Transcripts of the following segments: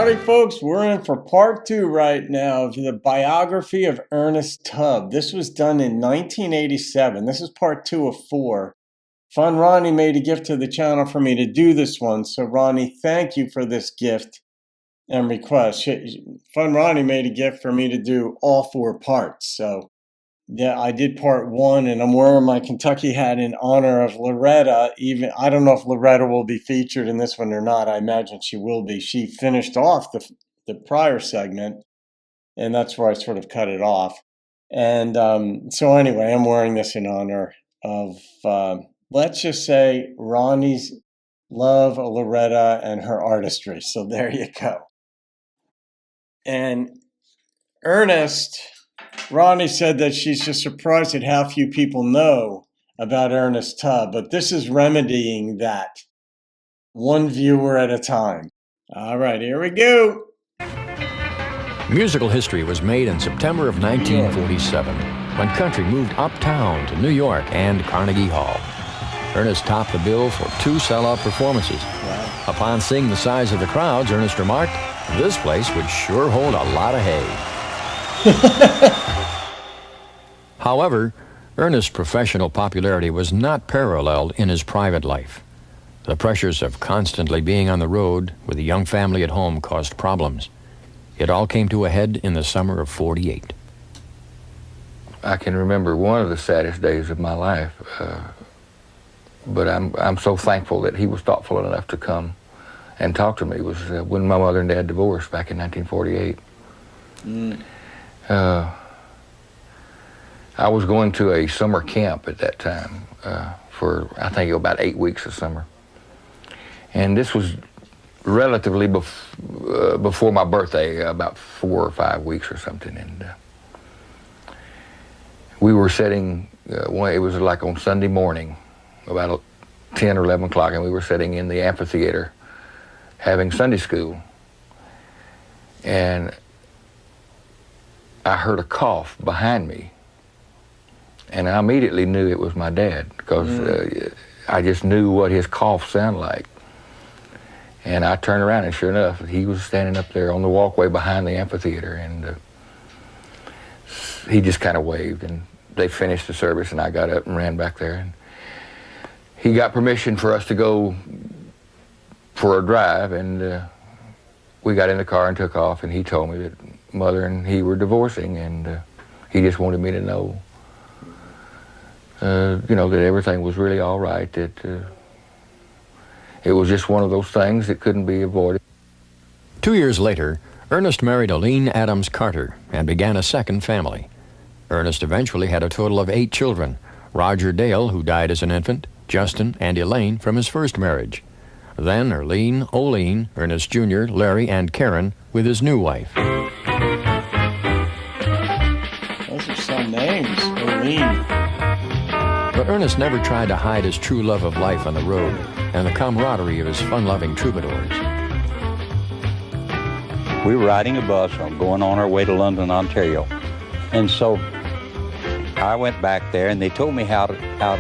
Howdy, folks. We're in for part 2 right now of the biography of Ernest Tubb. This was done in 1987. This is part 2 of 4. funRonni made a gift to the channel for me to do this one. So, Ronnie, thank you for this gift and request. funRonni made a gift for me to do all 4 parts. So, yeah, I did part 1, and I'm wearing my Kentucky hat in honor of Loretta. Even I don't know if Loretta will be featured in this one or not. I imagine she will be. She finished off the prior segment, and that's where I sort of cut it off. And so anyway, I'm wearing this in honor of, let's just say, Ronnie's love of Loretta and her artistry. So there you go. And Ronnie said that she's just surprised at how few people know about Ernest Tubb, but this is remedying that. One viewer at a time. All right, here we go. Musical history was made in September of 1947 when country moved uptown to New York and Carnegie Hall. Ernest topped the bill for 2 sellout performances. Wow. Upon seeing the size of the crowds, Ernest remarked, "This place would sure hold a lot of hay." However, Ernest's professional popularity was not paralleled in his private life. The pressures of constantly being on the road with a young family at home caused problems. It all came to a head in the summer of '48. I can remember one of the saddest days of my life, but I'm so thankful that he was thoughtful enough to come and talk to me. It was when my mother and dad divorced back in 1948. I was going to a summer camp at that time for, I think, about 8 weeks of summer. And this was relatively before my birthday, about 4 or 5 weeks or something. And we were sitting, it was like on Sunday morning, about 10 or 11 o'clock, and we were sitting in the amphitheater having Sunday school. And I heard a cough behind me. And I immediately knew it was my dad because I just knew what his cough sounded like. And I turned around, and sure enough, he was standing up there on the walkway behind the amphitheater, and he just kind of waved, and they finished the service, and I got up and ran back there. And he got permission for us to go for a drive, and we got in the car and took off, and he told me that Mother and he were divorcing, and he just wanted me to know, that everything was really all right, that it was just one of those things that couldn't be avoided. 2 years later, Ernest married Aline Adams Carter and began a second family. Ernest eventually had a total of 8 children: Roger Dale, who died as an infant, Justin, and Elaine from his first marriage. Then Erlene, Oline, Ernest Jr., Larry, and Karen with his new wife. Those are some names, Oline. But Ernest never tried to hide his true love of life on the road and the camaraderie of his fun-loving troubadours. We were riding a bus going on our way to London, Ontario. And so I went back there, and they told me how to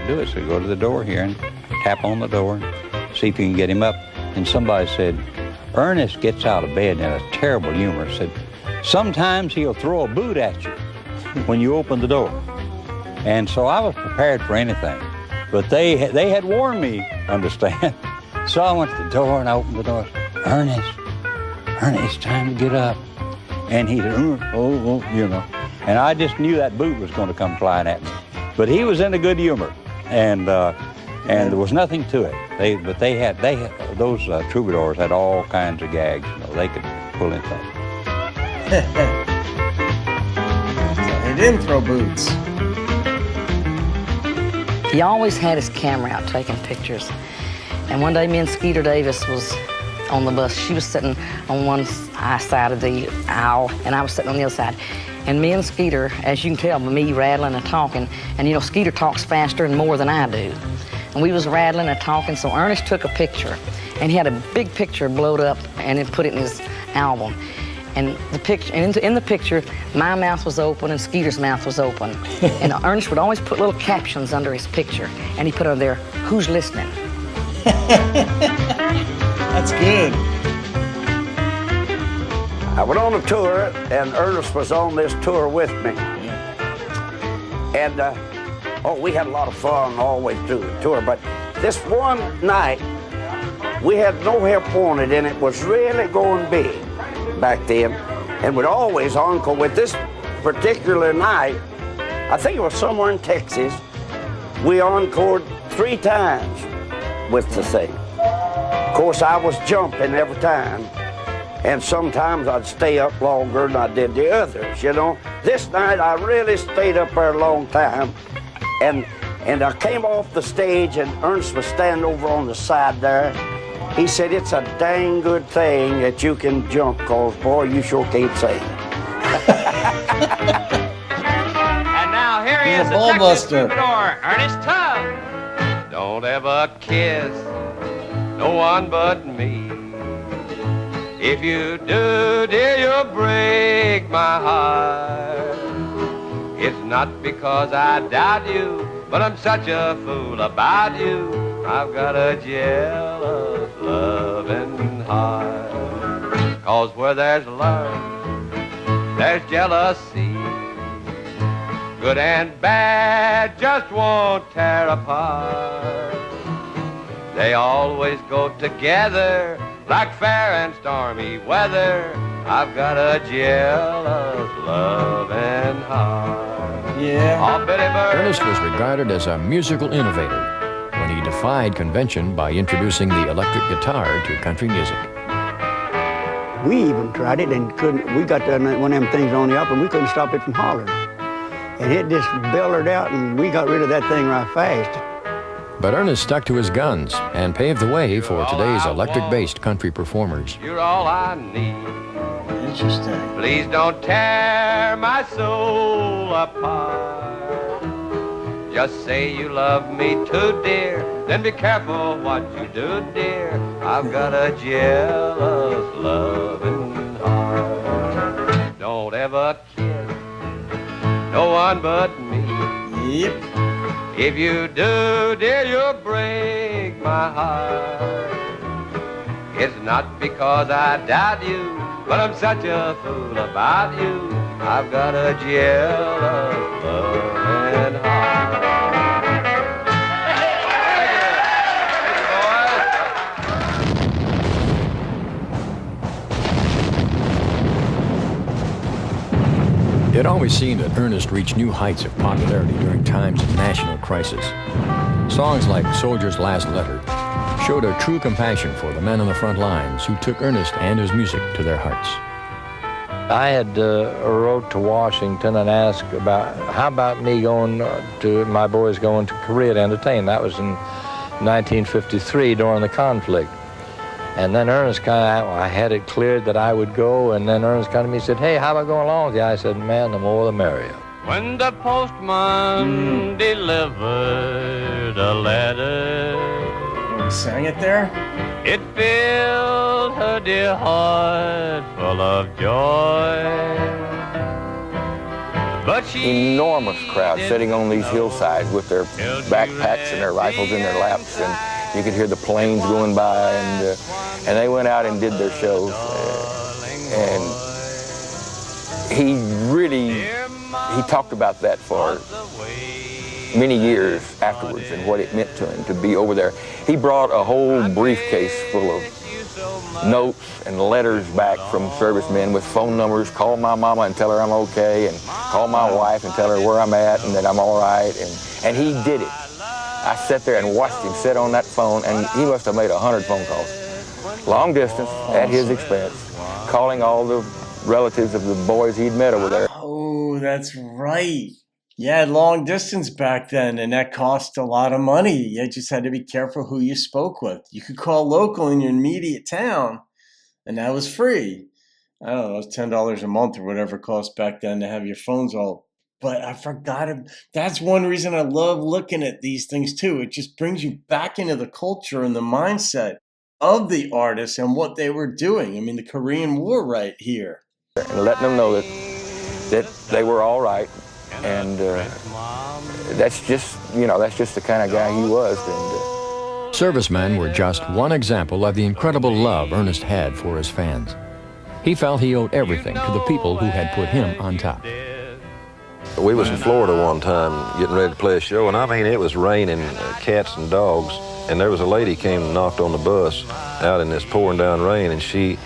do it. So go to the door here and tap on the door and see if you can get him up. And somebody said, Ernest gets out of bed in a terrible humor. Said, sometimes he'll throw a boot at you when you open the door. And so I was prepared for anything. But they had warned me, understand? So I went to the door and I opened the door. Ernest, it's time to get up. And he said, And I just knew that boot was going to come flying at me. But he was in a good humor, and there was nothing to it. Those troubadours had all kinds of gags. They could pull anything. They didn't throw boots. He always had his camera out taking pictures. And one day me and Skeeter Davis was on the bus. She was sitting on one side of the aisle, and I was sitting on the other side. And me and Skeeter, as you can tell by me rattling and talking, and Skeeter talks faster and more than I do. And we was rattling and talking, so Ernest took a picture, and he had a big picture blowed up and then put it in his album. And the picture, and in the picture, my mouth was open and Skeeter's mouth was open. And Ernest would always put little captions under his picture, and he put on there, "Who's listening?" That's good. I went on a tour, and Ernest was on this tour with me. And, we had a lot of fun all the way through the tour, but this one night, we had No Help Wanted, and it was really going big back then. And we'd always encore with this particular night. I think it was somewhere in Texas. We encored 3 times with the thing. Of course, I was jumping every time. And sometimes I'd stay up longer than I did the others, you know. This night, I really stayed up there a long time. And I came off the stage, and Ernest was standing over on the side there. He said, it's a dang good thing that you can jump, cause boy, you sure can't sing. And now here he He's is, a the ball Texas buster. troubadour, Ernest Tubb. Don't ever kiss no one but me. If you do, dear, you'll break my heart. It's not because I doubt you, but I'm such a fool about you. I've got a jealous loving heart. Cause where there's love, there's jealousy. Good and bad just won't tear apart. They always go together like fair and stormy weather. I've got a jealous loving heart. Yeah. Oh, Billy Bird. Ernest was regarded as a musical innovator when he defied convention by introducing the electric guitar to country music. We even tried it and couldn't. We got one of them things on the up and we couldn't stop it from hollering. And it just bellowed out, and we got rid of that thing right fast. But Ernest stuck to his guns and paved the way for today's electric-based country performers. You're all I need. Interesting. Please don't tear my soul apart. Just say you love me too, dear. Then be careful what you do, dear. I've got a jealous loving heart. Don't ever kiss no one but me. Yep. If you do, dear, you'll break my heart. It's not because I doubt you, but I'm such a fool about you. I've got a jealous loving heart. It always seemed that Ernest reached new heights of popularity during times of national crisis. Songs like Soldier's Last Letter showed a true compassion for the men on the front lines who took Ernest and his music to their hearts. I had wrote to Washington and asked about, how about me going to, my boys going to Korea to entertain. That was in 1953 during the conflict. And then Ernest I had it cleared that I would go, and then Ernest come to me and said, hey, how about going along with you? I said, man, the more the merrier. When the postman delivered a letter, We sang it there? it filled her dear heart full of joy. But she Enormous crowd sitting on these hillsides with their backpacks and their rifles in their laps, and you could hear the planes going by, and they went out and did their shows, and he talked about that for many years afterwards and what it meant to him to be over there. He brought a whole briefcase full of notes and letters back from servicemen with phone numbers. Call my mama and tell her I'm okay, and call my wife and tell her where I'm at and that I'm all right, and he did it. I sat there and watched him sit on that phone, and he must have made 100 phone calls. Long distance, at his expense, calling all the relatives of the boys he'd met over there. Oh, that's right. Yeah, long distance back then, and that cost a lot of money. You just had to be careful who you spoke with. You could call local in your immediate town, and that was free. I don't know, it was $10 a month or whatever it cost back then to have your phones all. But I forgot it. That's one reason I love looking at these things too. It just brings you back into the culture and the mindset of the artists and what they were doing. I mean, the Korean War right here. And letting them know that they were all right, and that's just the kind of guy he was. And Servicemen were just one example of the incredible love Ernest had for his fans. He felt he owed everything to the people who had put him on top. We was in Florida one time getting ready to play a show, and I mean, it was raining cats and dogs, and there was a lady came and knocked on the bus out in this pouring down rain, and she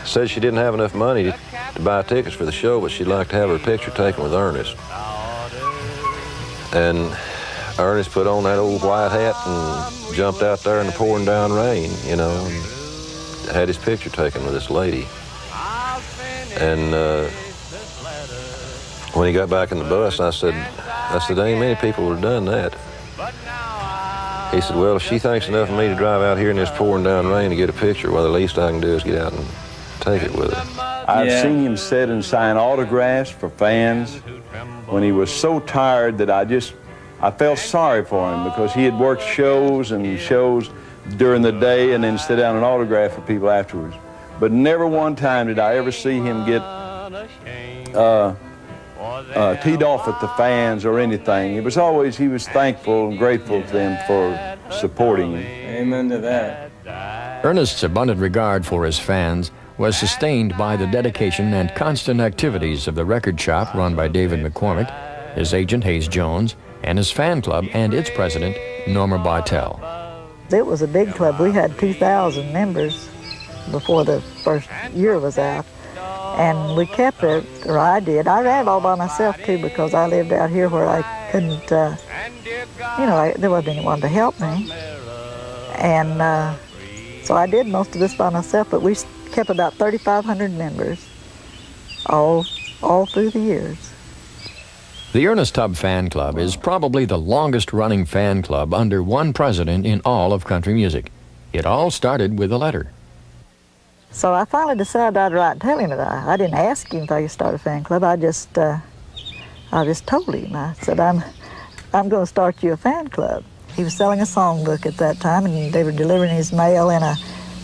said she didn't have enough money to buy tickets for the show, but she'd like to have her picture taken with Ernest. And Ernest put on that old white hat and jumped out there in the pouring down rain, you know, and had his picture taken with this lady. And when he got back in the bus, I said, ain't many people would have done that. He said, well, if she thinks enough of me to drive out here in this pouring down rain to get a picture, well, the least I can do is get out and take it with her. I've seen him sit and sign autographs for fans when he was so tired that I felt sorry for him, because he had worked shows and shows during the day and then sit down and autograph for people afterwards. But never one time did I ever see him get teed off at the fans or anything. It was always, he was thankful and grateful to them for supporting him. Amen to that. Ernest's abundant regard for his fans was sustained by the dedication and constant activities of the record shop run by David McCormick, his agent Hayes Jones, and his fan club and its president, Norma Bartell. It was a big club. We had 2,000 members before the first year was out. And we kept it, or I did. I ran it all by myself, too, because I lived out here where I couldn't, there wasn't anyone to help me. And so I did most of this by myself, but we kept about 3,500 members all through the years. The Ernest Tubb Fan Club is probably the longest-running fan club under one president in all of country music. It all started with a letter. So I finally decided I'd write and tell him that I didn't ask him if I could start a fan club. I just told him. I said, I'm going to start you a fan club. He was selling a songbook at that time, and they were delivering his mail in a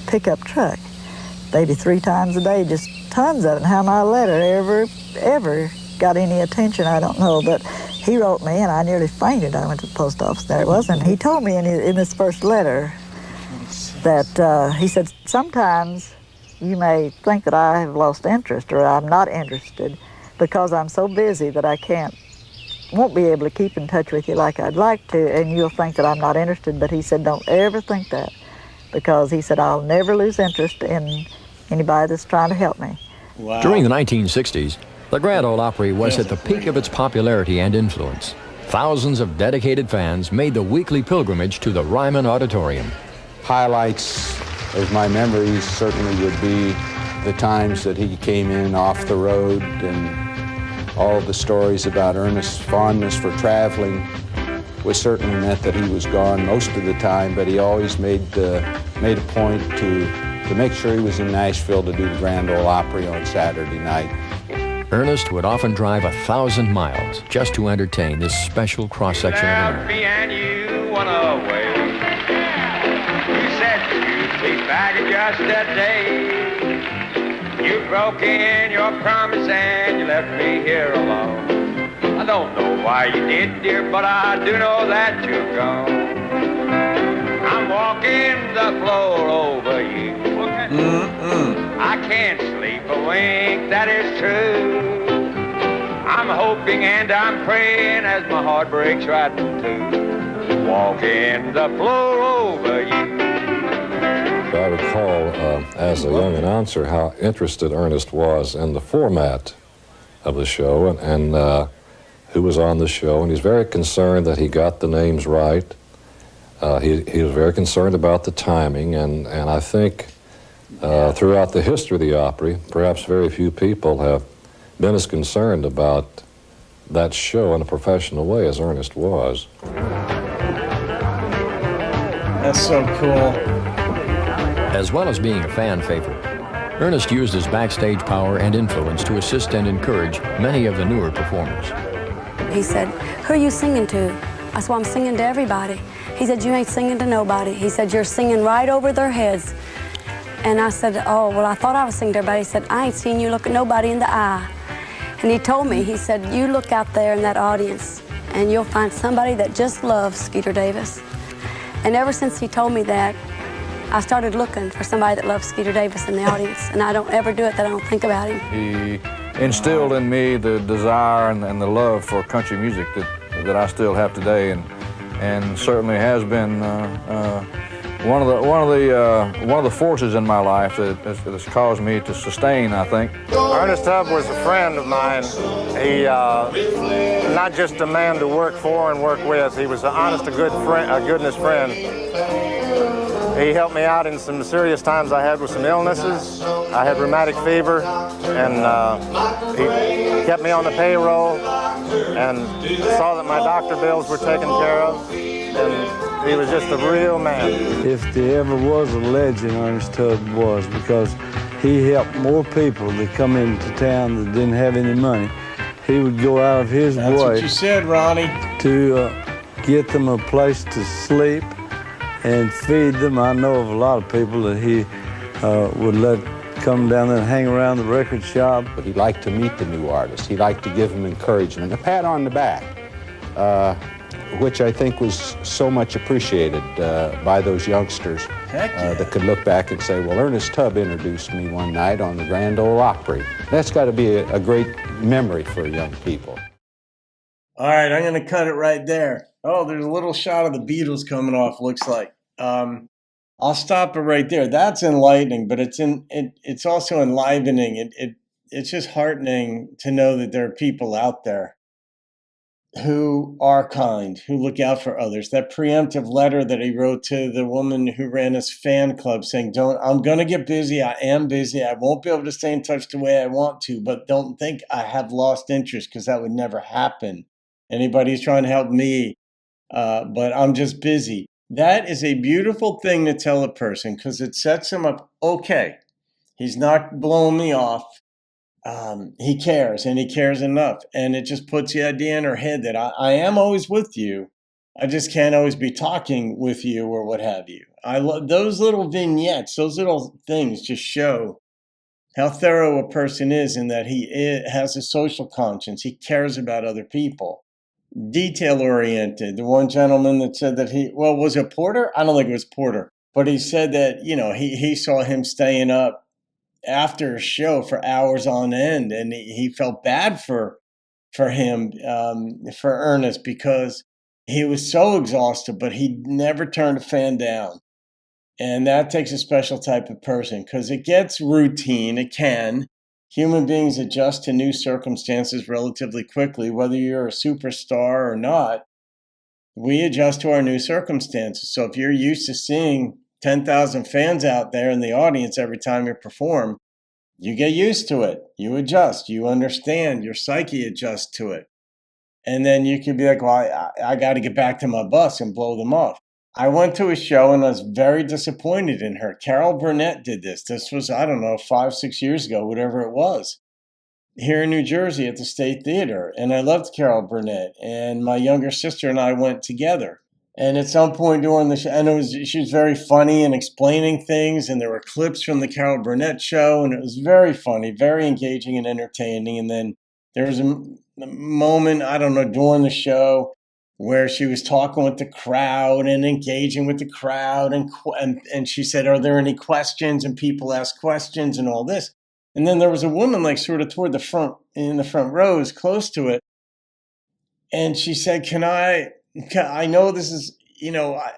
pickup truck, maybe 3 times a day, just tons of it. And how my letter ever got any attention, I don't know. But he wrote me, and I nearly fainted. I went to the post office. There it was, and he told me in his first letter that he said, sometimes you may think that I have lost interest or I'm not interested because I'm so busy that I won't be able to keep in touch with you like I'd like to, and you'll think that I'm not interested. But he said, don't ever think that, because he said, I'll never lose interest in anybody that's trying to help me. Wow. During the 1960s, the Grand Ole Opry was at the peak of its popularity and influence. Thousands of dedicated fans made the weekly pilgrimage to the Ryman Auditorium. Highlights of my memories certainly would be the times that he came in off the road, and all the stories about Ernest's fondness for traveling was certainly meant that he was gone most of the time, but he always made a point to make sure he was in Nashville to do the Grand Ole Opry on Saturday night. Ernest would often drive 1,000 miles just to entertain this special cross-section of America. Me and you went away. You said you'd be back in just a day. You broke in your promise and you left me here alone. I don't know why you did, dear, but I do know that you're gone. I'm walking the floor over you. I can't sleep a wink, that is true. I'm hoping and I'm praying as my heart breaks right in two. Walking the floor over you. I recall as a young announcer how interested Ernest was in the format of the show and who was on the show, and he's very concerned that he got the names right. He was very concerned about the timing, and I think throughout the history of the Opry, perhaps very few people have been as concerned about that show in a professional way as Ernest was. That's so cool. As well as being a fan favorite, Ernest used his backstage power and influence to assist and encourage many of the newer performers. He said, "Who are you singing to?" I said, "Well, I'm singing to everybody." He said, "You ain't singing to nobody." He said, "You're singing right over their heads." And I said, "Oh, well, I thought I was singing to everybody." He said, "I ain't seen you look at nobody in the eye." And he told me, he said, "You look out there in that audience and you'll find somebody that just loves Skeeter Davis." And ever since he told me that, I started looking for somebody that loved Skeeter Davis in the audience, and I don't ever do it that I don't think about him. He instilled in me the desire and the love for country music that I still have today, and certainly has been one of the forces in my life that has caused me to sustain, I think. Ernest Tubb was a friend of mine. He not just a man to work for and work with. He was an honest, a goodness friend. He helped me out in some serious times I had with some illnesses. I had rheumatic fever, and he kept me on the payroll and saw that my doctor bills were taken care of. And he was just a real man. If there ever was a legend, Ernest Tubb was, because he helped more people that come into town that didn't have any money. He would go out of his That's way. what you said, Ronnie. To get them a place to sleep and feed them. I know of a lot of people that he would let come down there and hang around the record shop. But he liked to meet the new artists. He liked to give them encouragement, a pat on the back, which I think was so much appreciated by those youngsters that could look back and say, well, Ernest Tubb introduced me one night on the Grand Ole Opry. That's got to be a great memory for young people. All right, I'm going to cut it right there. Oh, there's a little shot of the Beatles coming off, looks like. I'll stop it right there. That's enlightening, but it's also enlivening. It's just heartening to know that there are people out there who are kind, who look out for others. That preemptive letter that he wrote to the woman who ran his fan club saying, I'm going to get busy. I am busy. I won't be able to stay in touch the way I want to, but don't think I have lost interest, because that would never happen. Anybody who's trying to help me, but I'm just busy. That is a beautiful thing to tell a person, because it sets him up. Okay, he's not blowing me off. He cares, and he cares enough. And it just puts the idea in her head that I am always with you. I just can't always be talking with you or what have you. I love those little vignettes. Those little things just show how thorough a person is, in that he has a social conscience. He cares about other people. Detail-oriented. The one gentleman that said that was it Porter? I don't think it was Porter. But he said that, he saw him staying up after a show for hours on end, and he felt bad for him, for Ernest, because he was so exhausted, but he never turned a fan down. And that takes a special type of person, because it gets routine. It can. Human beings adjust to new circumstances relatively quickly, whether you're a superstar or not. We adjust to our new circumstances. So if you're used to seeing 10,000 fans out there in the audience every time you perform, you get used to it. You adjust. You understand. Your psyche adjusts to it. And then you can be like, well, I got to get back to my bus and blow them off. I went to a show and I was very disappointed in her. Carol Burnett did this. This was, 5-6 years ago, whatever it was, here in New Jersey at the State Theater. And I loved Carol Burnett. And my younger sister and I went together. And at some point during the show, and she was very funny and explaining things. And there were clips from the Carol Burnett show. And it was very funny, very engaging and entertaining. And then there was a moment, during the show, where she was talking with the crowd and engaging with the crowd. And she said, are there any questions? And people asked questions and all this. And then there was a woman like sort of toward the front, in the front rows, close to it. And she said, I know this is,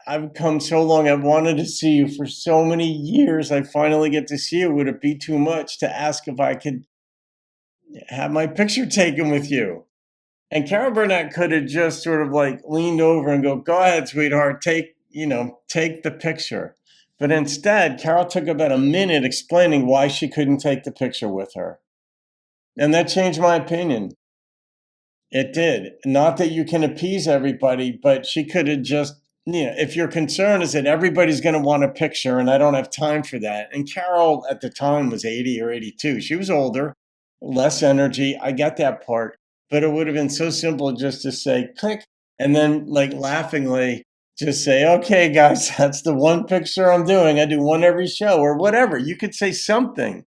I've come so long. I've wanted to see you for so many years. I finally get to see you. Would it be too much to ask if I could have my picture taken with you? And Carol Burnett could have just sort of like leaned over and go ahead, sweetheart, take the picture. But instead, Carol took about a minute explaining why she couldn't take the picture with her. And that changed my opinion. It did. Not that you can appease everybody, but she could have just, if your concern is that everybody's going to want a picture and I don't have time for that. And Carol at the time was 80 or 82. She was older, less energy. I get that part. But it would have been so simple just to say, click, and then like laughingly just say, okay, guys, that's the one picture I'm doing. I do one every show or whatever. You could say something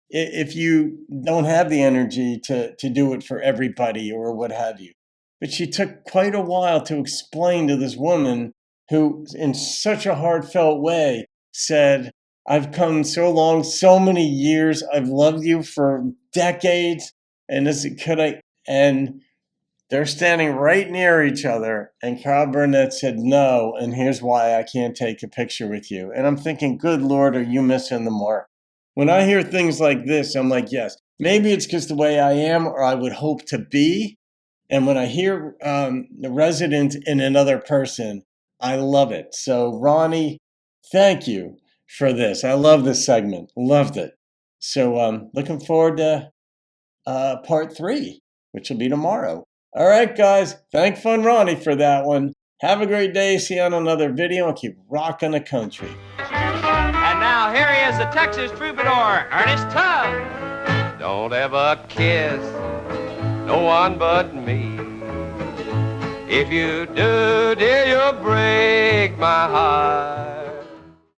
if you don't have the energy to do it for everybody or what have you. But she took quite a while to explain to this woman who, in such a heartfelt way, said, I've come so long, so many years. I've loved you for decades. And and they're standing right near each other. And Carl Burnett said, no. And here's why I can't take a picture with you. And I'm thinking, good Lord, are you missing the mark? When I hear things like this, I'm like, yes, maybe it's because the way I am, or I would hope to be. And when I hear the resident in another person, I love it. So Ronnie, thank you for this. I love this segment. Loved it. So looking forward to part 3, which will be tomorrow. All right, guys. Thank funRonni for that one. Have a great day. See you on another video and keep rocking the country. And now here he is, the Texas troubadour, Ernest Tubb. Don't ever kiss no one but me. If you do, dear, you'll break my heart.